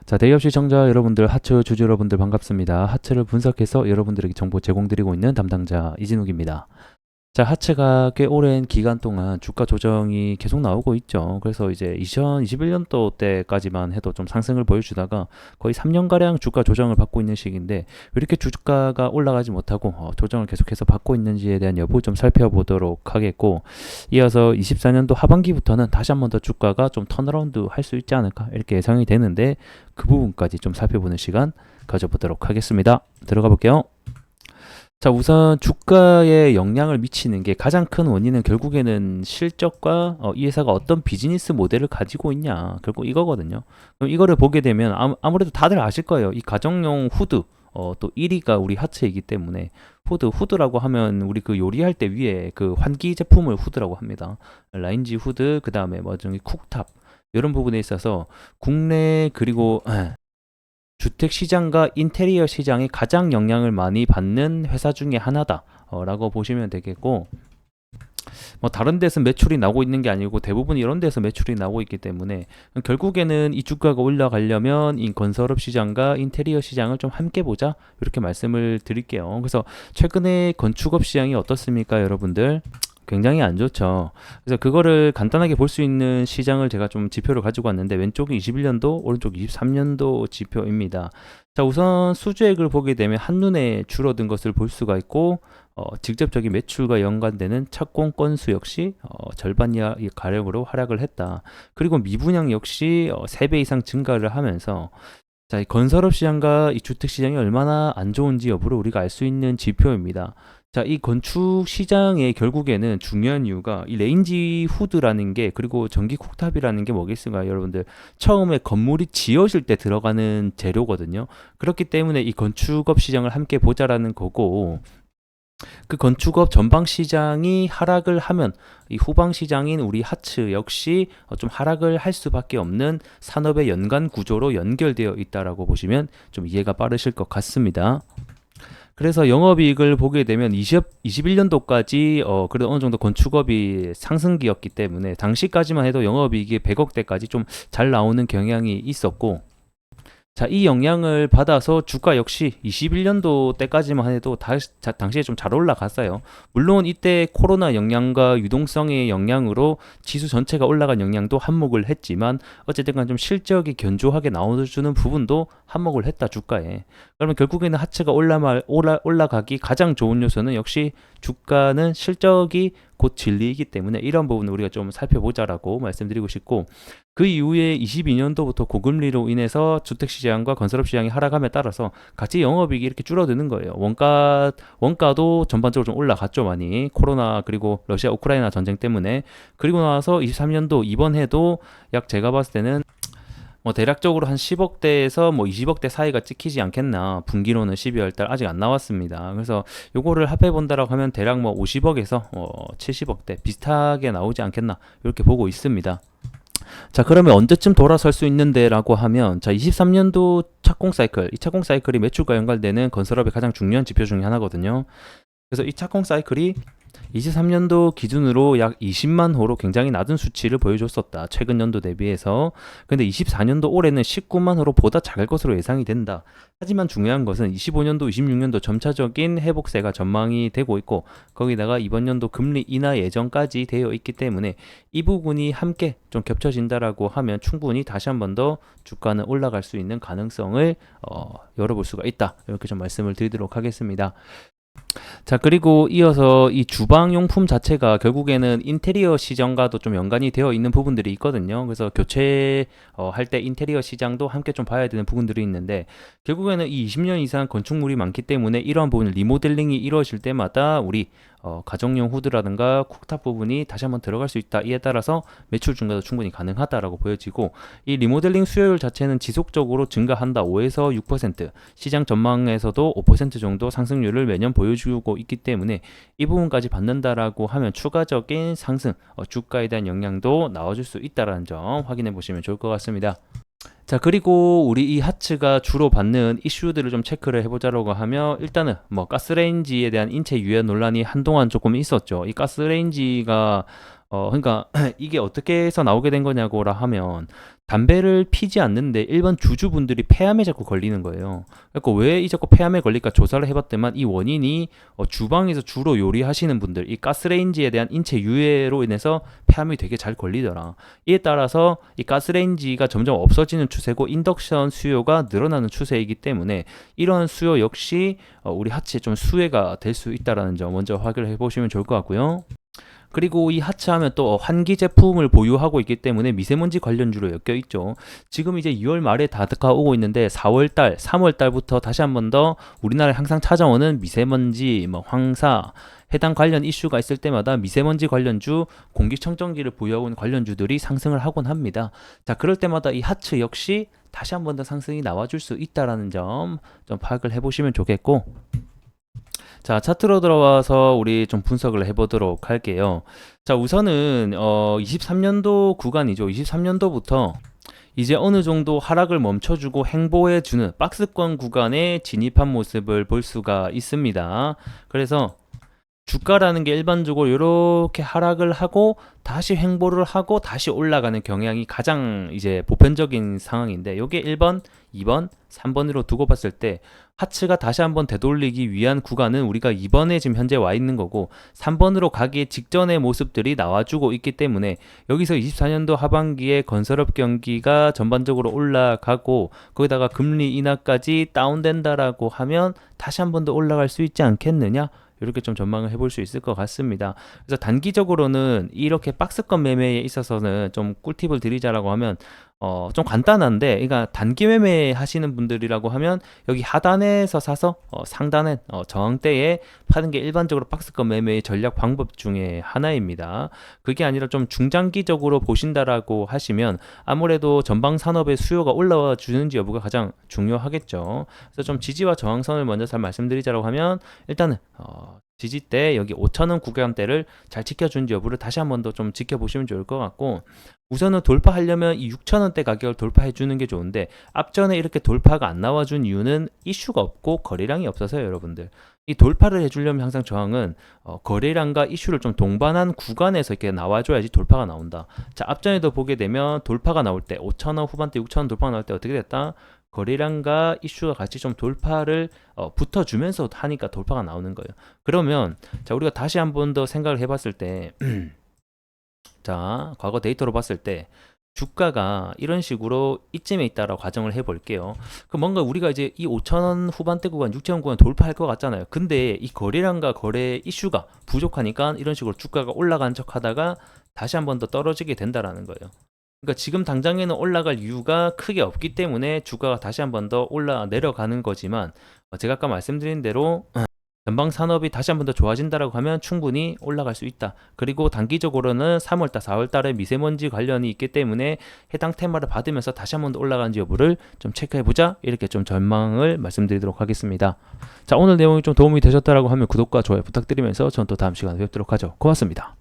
자, 대기업 시청자 여러분들, 하츠 주주 여러분들 반갑습니다. 하츠를 분석해서 여러분들에게 정보 제공드리고 있는 담당자 이진욱입니다. 자, 하츠가 꽤 오랜 기간 동안 주가 조정이 계속 나오고 있죠. 그래서 이제 2021년도 때까지만 해도 좀 상승을 보여주다가 거의 3년가량 주가 조정을 받고 있는 시기인데 왜 이렇게 주가가 올라가지 못하고 조정을 계속해서 받고 있는지에 대한 여부 좀 살펴보도록 하겠고, 이어서 24년도 하반기부터는 다시 한번 더 주가가 좀 턴어라운드 할 수 있지 않을까 이렇게 예상이 되는데, 그 부분까지 좀 살펴보는 시간 가져보도록 하겠습니다. 들어가 볼게요. 자, 우선 주가에 영향을 미치는 게 가장 큰 원인은 결국에는 실적과 이 회사가 어떤 비즈니스 모델을 가지고 있냐, 결국 이거거든요. 그럼 이거를 보게 되면 아무래도 다들 아실 거예요. 이 가정용 후드, 또 1위가 우리 하츠이기 때문에 후드라고 하면 우리 그 요리할 때 위에 그 환기 제품을 후드라고 합니다. 라인지 후드, 그 다음에 뭐 저기 쿡탑, 이런 부분에 있어서 국내 그리고 주택 시장과 인테리어 시장에 가장 영향을 많이 받는 회사 중에 하나다 라고 보시면 되겠고, 뭐 다른 데서 매출이 나고 있는 게 아니고 대부분 이런 데서 매출이 나고 있기 때문에 결국에는 이 주가가 올라가려면 이 건설업 시장과 인테리어 시장을 좀 함께 보자, 이렇게 말씀을 드릴게요. 그래서 최근에 건축업 시장이 어떻습니까, 여러분들? 굉장히 안 좋죠. 그래서 그거를 간단하게 볼 수 있는 시장을 제가 좀 지표를 가지고 왔는데, 왼쪽이 21년도, 오른쪽이 23년도 지표입니다. 자, 우선 수주액을 보게 되면 한눈에 줄어든 것을 볼 수가 있고, 직접적인 매출과 연관되는 착공 건수 역시 절반 이하 가량으로 하락을 했다. 그리고 미분양 역시 3배 이상 증가를 하면서, 자, 이 건설업 시장과 이 주택 시장이 얼마나 안 좋은지 여부를 우리가 알 수 있는 지표입니다. 자, 이 건축 시장의 결국에는 중요한 이유가 이 레인지 후드라는 게, 그리고 전기 쿡탑이라는 게 뭐겠습니까, 여러분들? 처음에 건물이 지어질 때 들어가는 재료거든요. 그렇기 때문에 이 건축업 시장을 함께 보자라는 거고, 그 건축업 전방 시장이 하락을 하면 이 후방 시장인 우리 하츠 역시 좀 하락을 할 수밖에 없는 산업의 연관 구조로 연결되어 있다라고 보시면 좀 이해가 빠르실 것 같습니다. 그래서 영업이익을 보게 되면 21년도까지 그래도 어느 정도 건축업이 상승기였기 때문에 당시까지만 해도 영업이익이 100억대까지 좀 잘 나오는 경향이 있었고, 자, 이 영향을 받아서 주가 역시 21년도 때까지만 해도 당시에 좀 잘 올라갔어요. 물론 이때 코로나 영향과 유동성의 영향으로 지수 전체가 올라간 영향도 한몫을 했지만, 어쨌든 간 좀 실적이 견조하게 나와주는 부분도 한몫을 했다, 주가에. 그러면 결국에는 하체가 올라가기 가장 좋은 요소는 역시 주가는 실적이 곧 진리이기 때문에 이런 부분을 우리가 좀 살펴보자라고 말씀드리고 싶고, 그 이후에 22년도부터 고금리로 인해서 주택시장과 건설업시장이 하락함에 따라서 같이 영업이익이 이렇게 줄어드는 거예요. 원가도 전반적으로 좀 올라갔죠, 많이. 코로나 그리고 러시아 우크라이나 전쟁 때문에. 그리고 나서 23년도 이번 해도 약 제가 봤을 때는 뭐 대략적으로 한 10억대에서 뭐 20억대 사이가 찍히지 않겠나. 분기로는 12월 달 아직 안 나왔습니다. 그래서 요거를 합해 본다라고 하면 대략 뭐 50억에서 70억대 비슷하게 나오지 않겠나, 이렇게 보고 있습니다. 자, 그러면 언제쯤 돌아설 수 있는데라고 하면, 자, 23년도 착공 사이클, 이 착공 사이클이 매출과 연관되는 건설업의 가장 중요한 지표 중에 하나거든요. 그래서 이 착공 사이클이 23년도 기준으로 약 20만 호로 굉장히 낮은 수치를 보여줬었다, 최근 연도 대비해서. 근데 24년도 올해는 19만 호로 보다 작을 것으로 예상이 된다. 하지만 중요한 것은 25년도, 26년도 점차적인 회복세가 전망이 되고 있고, 거기다가 이번 연도 금리 인하 예정까지 되어 있기 때문에 이 부분이 함께 좀 겹쳐진다라고 하면 충분히 다시 한 번 더 주가는 올라갈 수 있는 가능성을 열어볼 수가 있다, 이렇게 좀 말씀을 드리도록 하겠습니다. 자, 그리고 이어서 이 주방용품 자체가 결국에는 인테리어 시장과도 좀 연관이 되어 있는 부분들이 있거든요. 그래서 교체 할 때 인테리어 시장도 함께 좀 봐야 되는 부분들이 있는데, 결국에는 이 20년 이상 건축물이 많기 때문에 이러한 부분 리모델링이 이루어질 때마다 우리 가정용 후드라든가 쿡탑 부분이 다시 한번 들어갈 수 있다. 이에 따라서 매출 증가도 충분히 가능하다라고 보여지고, 이 리모델링 수요율 자체는 지속적으로 증가한다. 5에서 6%, 시장 전망에서도 5% 정도 상승률을 매년 보여주고 있기 때문에 이 부분까지 받는다라고 하면 추가적인 상승, 주가에 대한 영향도 나와줄 수 있다는 점 확인해 보시면 좋을 것 같습니다. 자, 그리고 우리 이 하츠가 주로 받는 이슈들을 좀 체크를 해보자라고 하면, 일단은 뭐 가스레인지에 대한 인체 유해 논란이 한동안 조금 있었죠. 이 가스레인지가 그러니까 이게 어떻게 해서 나오게 된 거냐고라 하면, 담배를 피지 않는데 일반 주주분들이 폐암에 자꾸 걸리는 거예요. 그러니까 왜 이 자꾸 폐암에 걸릴까 조사를 해봤더만 이 원인이 주방에서 주로 요리하시는 분들, 이 가스레인지에 대한 인체 유해로 인해서 폐암이 되게 잘 걸리더라. 이에 따라서 이 가스레인지가 점점 없어지는 추세고 인덕션 수요가 늘어나는 추세이기 때문에 이런 수요 역시 우리 하체에 좀 수혜가 될 수 있다라는 점 먼저 확인을 해보시면 좋을 것 같고요. 그리고 이 하체하면 또 환기 제품을 보유하고 있기 때문에 미세먼지 관련주로 엮여 있죠. 지금 이제 2월 말에 다가오고 있는데 4월 달, 3월 달부터 다시 한 번 더 우리나라에 항상 찾아오는 미세먼지, 황사, 해당 관련 이슈가 있을 때마다 미세먼지 관련주, 공기청정기를 보유하고 있는 관련주들이 상승을 하곤 합니다. 자, 그럴 때마다 이 하체 역시 다시 한 번 더 상승이 나와줄 수 있다라는 점 좀 파악을 해보시면 좋겠고, 자, 차트로 들어와서 우리 좀 분석을 해보도록 할게요. 자, 우선은 23년도 구간이죠. 23년도부터 이제 어느 정도 하락을 멈춰주고 행보해주는 박스권 구간에 진입한 모습을 볼 수가 있습니다. 그래서 주가라는 게 일반적으로 이렇게 하락을 하고 다시 횡보를 하고 다시 올라가는 경향이 가장 이제 보편적인 상황인데, 요게 1번, 2번, 3번으로 두고 봤을 때 하츠가 다시 한번 되돌리기 위한 구간은 우리가 2번에 지금 현재 와 있는 거고 3번으로 가기 직전의 모습들이 나와주고 있기 때문에 여기서 24년도 하반기에 건설업 경기가 전반적으로 올라가고 거기다가 금리 인하까지 다운된다라고 하면 다시 한 번 더 올라갈 수 있지 않겠느냐, 이렇게 좀 전망을 해볼 수 있을 것 같습니다. 그래서 단기적으로는 이렇게 박스권 매매에 있어서는 좀 꿀팁을 드리자라고 하면 좀 간단한데, 그러니까 단기 매매 하시는 분들이라고 하면 여기 하단에서 사서 상단에 저항대에 파는 게 일반적으로 박스권 매매의 전략 방법 중에 하나입니다. 그게 아니라 좀 중장기적으로 보신다라고 하시면 아무래도 전방 산업의 수요가 올라와 주는지 여부가 가장 중요하겠죠. 그래서 좀 지지와 저항선을 먼저 잘 말씀드리자라고 하면 일단은 지지대 여기 5,000원 구간대를 잘 지켜주는지 여부를 다시 한 번 더 좀 지켜보시면 좋을 것 같고, 우선은 돌파하려면 이 6,000원대 가격을 돌파해 주는 게 좋은데 앞전에 이렇게 돌파가 안 나와준 이유는 이슈가 없고 거래량이 없어서요. 여러분들, 이 돌파를 해주려면 항상 저항은 거래량과 이슈를 좀 동반한 구간에서 이렇게 나와줘야지 돌파가 나온다. 자, 앞전에도 보게 되면 돌파가 나올 때 5,000원 후반대 6,000원 돌파가 나올 때 어떻게 됐다? 거래량과 이슈가 같이 좀 돌파를 붙어주면서 하니까 돌파가 나오는 거예요. 그러면 자, 우리가 다시 한 번 더 생각을 해봤을 때 자, 과거 데이터로 봤을 때 주가가 이런 식으로 이쯤에 있다라고 가정을 해볼게요. 그럼 뭔가 우리가 이제 이 5,000원 후반대 구간, 6,000원 구간 돌파할 것 같잖아요. 근데 이 거래량과 거래 이슈가 부족하니까 이런 식으로 주가가 올라간 척 하다가 다시 한 번 더 떨어지게 된다라는 거예요. 그러니까 지금 당장에는 올라갈 이유가 크게 없기 때문에 주가가 다시 한 번 더 내려가는 거지만, 제가 아까 말씀드린 대로 전방 산업이 다시 한 번 더 좋아진다라고 하면 충분히 올라갈 수 있다. 그리고 단기적으로는 3월달, 4월달에 미세먼지 관련이 있기 때문에 해당 테마를 받으면서 다시 한 번 더 올라가는지 여부를 좀 체크해보자, 이렇게 좀 전망을 말씀드리도록 하겠습니다. 자, 오늘 내용이 좀 도움이 되셨다라고 하면 구독과 좋아요 부탁드리면서 전 또 다음 시간에 뵙도록 하죠. 고맙습니다.